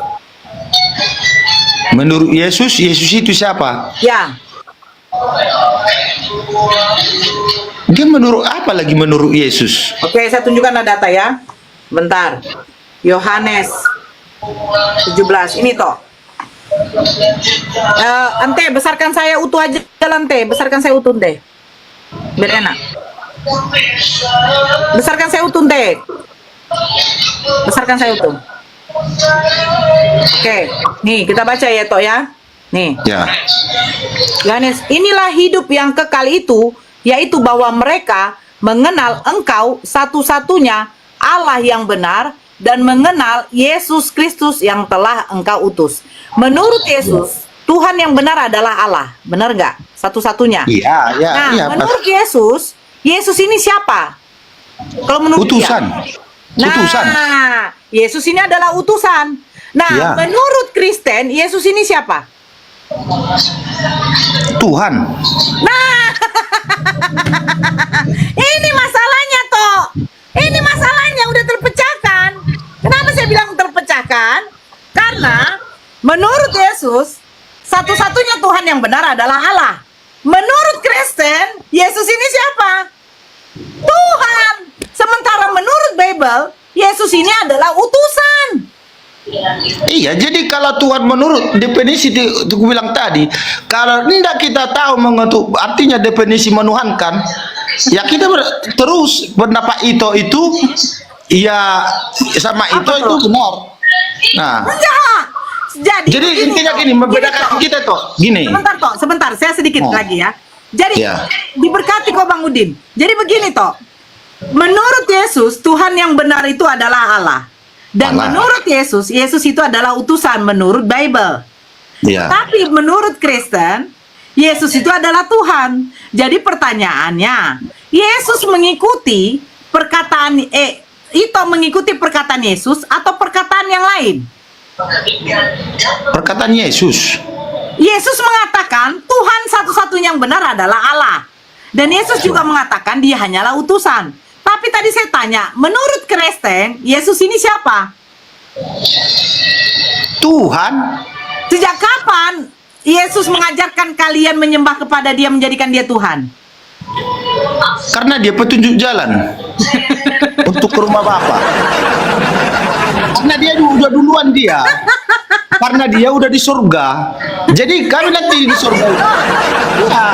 Menurut Yesus, Yesus itu siapa? Ya. Dia menurut apa lagi menurut Yesus? Oke, saya tunjukkan data ya. Bentar. Yohanes 17. Ini toh. Ante, besarkan saya utuh aja, Ante. Besarkan saya utuh, Ante. Biar enak. Besarkan saya utuh, Ante. Besarkan saya utuh. Oke, nih kita baca ya, toh ya. Nih. Ya. Yohanes, inilah hidup yang kekal itu, yaitu bahwa mereka mengenal Engkau satu-satunya Allah yang benar dan mengenal Yesus Kristus yang telah Engkau utus. Menurut Yesus, Tuhan yang benar adalah Allah. Benar nggak? Satu-satunya. Iya, iya, Nah, iya. menurut Yesus, Yesus ini siapa? Kalau menurut Utusan. dia. Utusan. Nah, Yesus ini adalah utusan. Nah, Iya. menurut Kristen, Yesus ini siapa? Tuhan. Nah, ini masalahnya toh. Ini masalahnya udah terpecahkan. Kenapa saya bilang terpecahkan? Karena menurut Yesus, satu-satunya Tuhan yang benar adalah Allah. Menurut Kristen, Yesus ini siapa? Tuhan. Sementara menurut Bible, Yesus ini adalah utusan. Iya, jadi kalau Tuhan menurut definisi itu aku bilang tadi, kalau tidak kita tahu mengenai artinya definisi menuhankan, ya kita terus pendapat itu ya sama itu benar. Nah, Enggak. jadi begini, intinya toh. gini, membedakan Toh. kita tuh gini. Sebentar, saya sedikit Oh. lagi ya. Jadi Ya. diberkati kok Bang Udin. Jadi begini toh. Menurut Yesus, Tuhan yang benar itu adalah Allah. Dan Allah. menurut Yesus, Yesus itu adalah utusan menurut Bible. Ya. Tapi menurut Kristen, Yesus itu adalah Tuhan. Jadi pertanyaannya, Yesus mengikuti perkataan itu mengikuti perkataan Yesus atau perkataan yang lain? Perkataan Yesus. Yesus mengatakan Tuhan satu-satunya yang benar adalah Allah. Dan Yesus juga mengatakan dia hanyalah utusan. Tapi tadi saya tanya, menurut Kristen, Yesus ini siapa? Tuhan. Sejak kapan Yesus mengajarkan kalian menyembah kepada dia, menjadikan dia Tuhan? Karena dia petunjuk jalan untuk ke rumah Bapa. Karena dia udah duluan dia. Karena dia udah di surga. Jadi kami nanti di surga. Ya.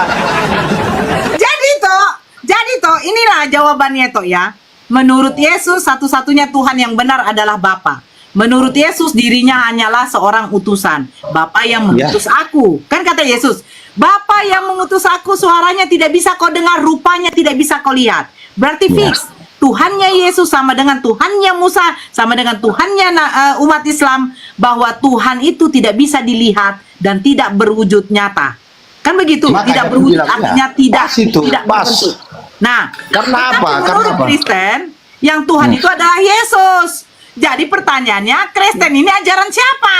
Jadi toh, inilah jawabannya toh ya. Menurut Yesus satu-satunya Tuhan yang benar adalah Bapa. Menurut Yesus dirinya hanyalah seorang utusan. Bapa yang mengutus aku. Kan kata Yesus, Bapa yang mengutus aku, suaranya tidak bisa kau dengar, rupanya tidak bisa kau lihat. Berarti fix. Tuhannya Yesus sama dengan Tuhannya Musa, sama dengan Tuhannya umat Islam, bahwa Tuhan itu tidak bisa dilihat dan tidak berwujud nyata. Kan begitu? Makanya tidak aku berwujud bilang, artinya ya, tidak pas itu, tidak pas. berbentuk. Nah, Karena tetapi apa? Karena menurut apa? Kristen, yang Tuhan itu adalah Yesus. Jadi pertanyaannya, Kristen ini ajaran siapa?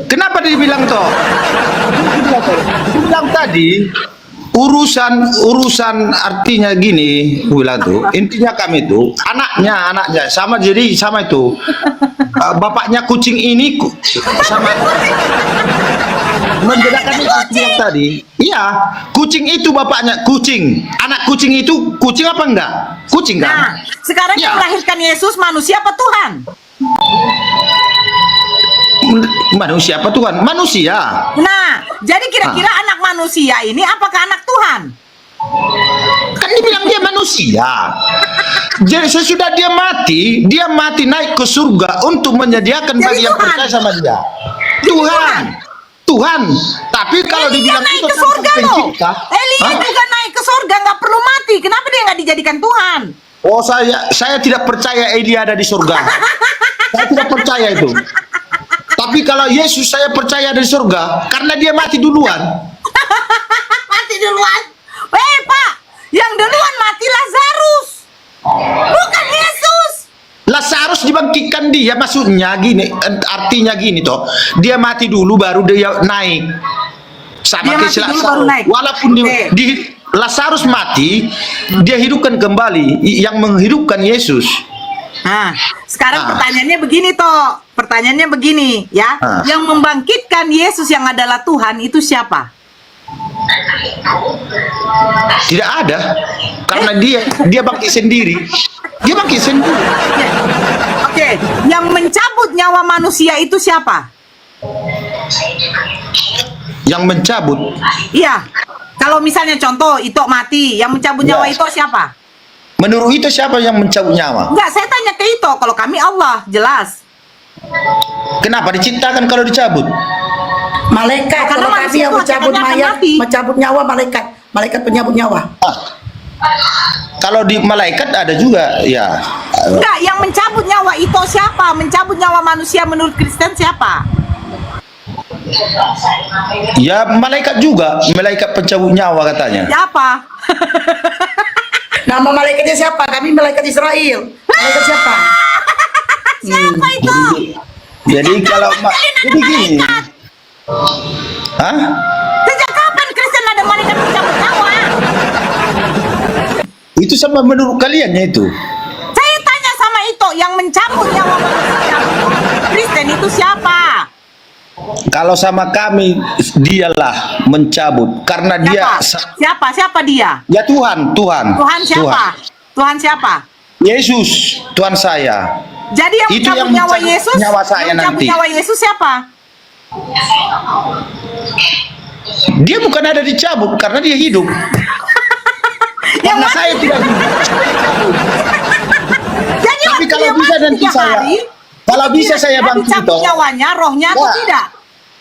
Kenapa dia bilang toh? Dia bilang tadi urusan artinya gini, bilang tuh intinya kami tuh anaknya sama, jadi sama itu bapaknya kucing ini sama membedakan itu bilang tadi. Iya, kucing itu bapaknya kucing, anak kucing itu kucing apa enggak? Kucing kan? Nah, sekarang Ya. yang melahirkan Yesus manusia apa Tuhan? Manusia apa Tuhan? Manusia. Nah, jadi kira-kira anak manusia ini apakah anak Tuhan? Kan dibilang dia manusia. Jadi sesudah dia mati naik ke surga untuk menyediakan Jadi bagi yang Tuhan. percaya sama dia. Tuhan. Tuhan. Tapi kalau Elia dibilang naik itu ke kan surga loh. pencipta. Elia Hah? juga naik ke surga, nggak perlu mati. Kenapa dia nggak dijadikan Tuhan? Oh, saya tidak percaya Elia ada di surga. Saya tidak percaya itu. Tapi kalau Yesus saya percaya ada di surga karena dia mati duluan. Mati duluan. Pak, yang duluan mati Lazarus, bukan Yesus. Lazarus dibangkitkan dia, maksudnya gini, artinya gini toh, dia mati dulu baru dia naik. Sama Dia kayak mati dulu Lazarus. baru naik. Walaupun di Lazarus mati, dia hidupkan kembali, yang menghidupkan Yesus. Nah, sekarang Ah. pertanyaannya begini toh. Pertanyaannya begini ya. Ah. Yang membangkitkan Yesus yang adalah Tuhan itu siapa? Tidak ada, karena dia bangkit sendiri. Dia bangkit sendiri. Oke, yang mencabut nyawa manusia itu siapa? Yang mencabut, Iya. Kalau misalnya contoh Ito mati, yang mencabut nyawa Ya. Ito siapa? menurut itu siapa yang mencabut nyawa? Enggak, saya tanya ke Ito. Kalau kami Allah, jelas. Kenapa diciptakan kalau dicabut? Malaikat, Karena kalau kami manusia yang itu mencabut akan mayat, mati. mencabut nyawa malaikat penyabut nyawa. Ah. Kalau di malaikat ada juga, ya. Enggak, yang mencabut nyawa Ito siapa? Mencabut nyawa manusia menurut Kristen siapa? Ya malaikat juga, malaikat pencabut nyawa katanya. Siapa? Nama malaikatnya siapa? Kami malaikat Israel. Malaikat siapa? Siapa itu? Jadi kalau jadi gini, hah? Sejak kapan Kristen ada malaikat mencabut nyawa? Itu sama menurut kaliannya itu? Saya tanya sama Ito, yang mencabut nyawa manusia Kristen itu siapa? Kalau sama kami dialah mencabut karena dia Siapa dia? ya Tuhan. Tuhan siapa? Tuhan siapa? Yesus, Tuhan saya. Jadi yang Itu mencabut yang nyawa mencabut Yesus, nyawa saya yang mencabut nanti. nyawa Yesus siapa? Dia bukan ada dicabut karena dia hidup. Yang Karena mati. saya tidak hidup. Jadi Tapi waktu kalau dia bisa mati nanti 3 saya, hari, kalau itu bisa saya dia bangkit dicabut toh. nyawanya, rohnya atau Ya. tidak?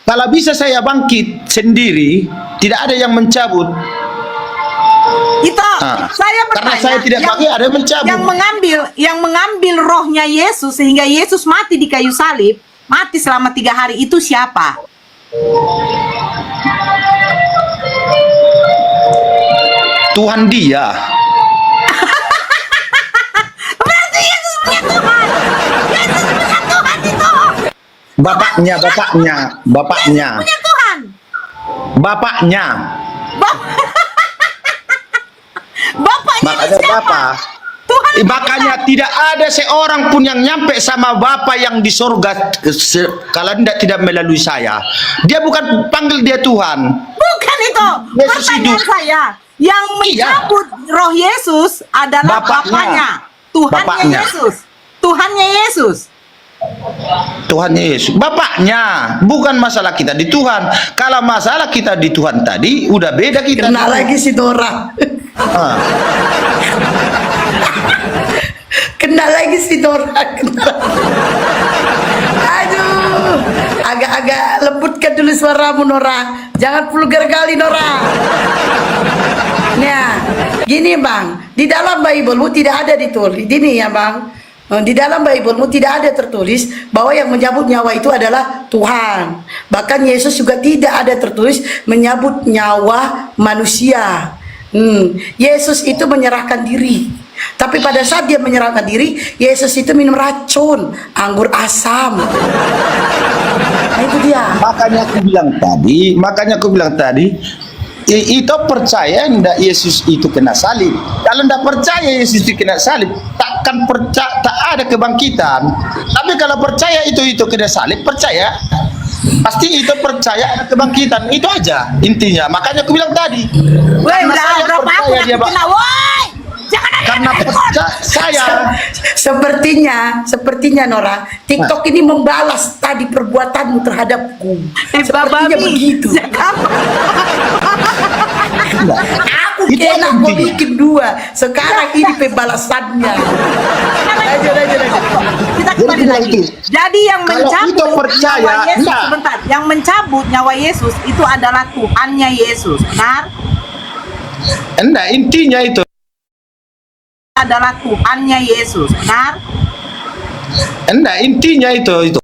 Kalau bisa saya bangkit sendiri, tidak ada yang mencabut. Itu Ah, saya bertanya. karena saya tidak pakai, ada yang mencabut. Yang mengambil rohnya Yesus sehingga Yesus mati di kayu salib, mati selama 3 hari itu siapa? Tuhan dia. Berarti Yesus punya Tuhan. Yesus punya Tuhan itu. Bapaknya. Punya Tuhan. bapaknya. Bapaknya Makanya siapa? bapak. Tuhan. Makanya tidak ada seorang pun yang nyampe sama Bapa yang di sorga kalau tidak melalui saya. Dia bukan panggil dia Tuhan. Bukan itu. Yesus Pertanyaan hidup. saya, yang mencabut roh Yesus adalah Bapaknya. Bapaknya. Tuhannya Bapaknya. Yesus. Tuhannya Yesus. Tuhannya Yesus. Bapaknya. Bukan masalah kita di Tuhan. Kalau masalah kita di Tuhan tadi, udah beda kita. Kena lagi si Dora. Ah. Kena lagi si Dora. Aduh, agak-agak lembutkan dulu suaramu Nora. Jangan vulgar kali Nora. Nah, gini Bang, di dalam Bible-mu tidak ada ditulis. Ini ya Bang. Di dalam Bible-mu tidak ada tertulis bahwa yang menyabut nyawa itu adalah Tuhan. Bahkan Yesus juga tidak ada tertulis menyabut nyawa manusia. Yesus itu menyerahkan diri. Tapi pada saat dia menyerahkan diri, Yesus itu minum racun, anggur asam. Nah, itu dia. Makanya aku bilang tadi, itu percaya ndak Yesus itu kena salib. Kalau ndak percaya Yesus itu kena salib, takkan percaya, tak ada kebangkitan. Tapi kalau percaya itu kena salib, percaya pasti itu percaya ada kebangkitan. Itu aja intinya. Makanya aku bilang tadi, Woi, karena saya berapa aku percaya dia, kena, woi. Jangan ada karena percaya saya. Sepertinya Nora, TikTok ini membalas tadi perbuatanmu terhadapku. Sepertinya babi. begitu. Aku Itu kena apa mau intinya? bikin 2. Sekarang ini pembalasannya. Lanjut. Kita kembali Jadi lagi. itu. Jadi yang Kalau mencabut itu percaya, nyawa Yesus, enggak. sebentar. Yang mencabut nyawa Yesus itu adalah Tuhannya Yesus. Benar? Enggak, intinya itu. Adalah Tuhannya Yesus. Benar? Enggak, intinya itu.